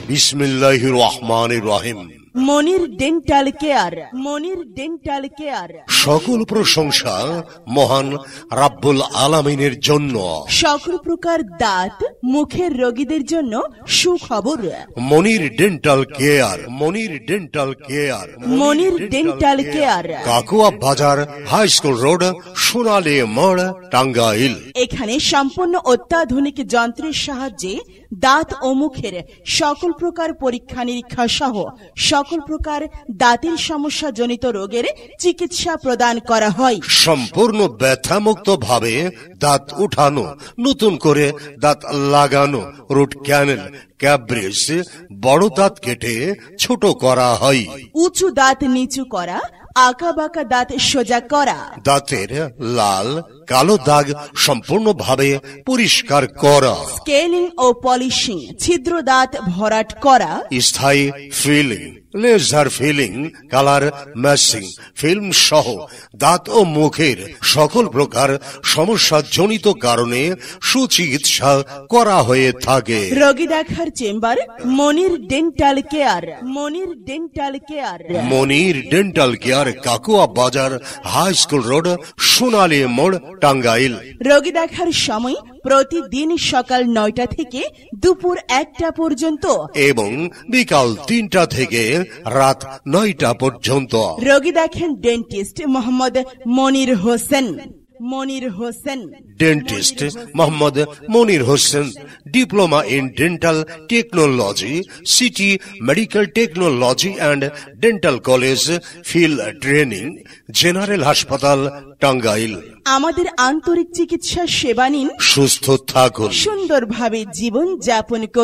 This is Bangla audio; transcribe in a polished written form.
বিসমিল্লাহির রহমানির রহিম। মনির ডেন্টাল কেয়ার, মনির ডেন্টাল কেয়ার। সকল প্রশংসা মহান রাব্বুল আলামিনের জন্য। সকল প্রকার দাঁত মুখের রোগীদের জন্য সুখবর। মনির ডেন্টাল কেয়ার, মনির ডেন্টাল কেয়ার, মনির ডেন্টাল কেয়ার। কাকুয়া বাজার, হাই স্কুল রোড, সোনালী মোড়, টাঙ্গাইল। এখানে সম্পূর্ণ অত্যাধুনিক যন্ত্রের সাহায্যে দাঁত ও মুখের সকল প্রকার পরীক্ষা নিরীক্ষা সহ সকল প্রকার দাঁতের সমস্যা জনিত রোগের চিকিৎসা প্রদান করা হয়। সম্পূর্ণ ব্যথামুক্ত ভাবে দাঁত উঠানো, নতুন করে দাঁত লাগানো, রুট ক্যানেল, ক্যাব্রিজ, বড় দাঁত কেটে ছোট করা হয়। উঁচু দাঁত নিচু করা, আঁকা বাঁকা দাঁত সোজা করা, দাঁতের লাল কালো দাগ সম্পূর্ণভাবে পরিষ্কার করা, স্কেলিং ও পলিশিং, ছিদ্র দাঁত ভরাট করা, স্থায়ী filling, laser filling, colour matching, film সহ দাঁত ও মুখের সকল প্রকার সমস্যা জনিত কারণে সুচিকিৎসা করা হয়ে থাকে। রোগী দেখার চেম্বার মনির ডেন্টাল কেয়ার, মনির ডেন্টাল কেয়ার। মনির ডেন্টাল কেয়ার, কাকুয়া বাজার, হাই স্কুল রোড, সোনালী মোড়, টাঙ্গাইল। রোগী দেখার সময় প্রতিদিন সকাল 9টা থেকে দুপুর 1টা পর্যন্ত এবং বিকাল 3টা থেকে রাত 9টা পর্যন্ত। রোগী দেখেন dentist Mohammad Monir Hossain, Monir Hossain. Dentist Mohammad Monir Hossain, diploma in dental technology, city medical technology and dental college, field training, general হাসপাতাল, টাঙ্গাইল। আমাদের আন্তরিক চিকিৎসা সেবা নিন, সুস্থ থাকুন, সুন্দরভাবে জীবন যাপন করুন।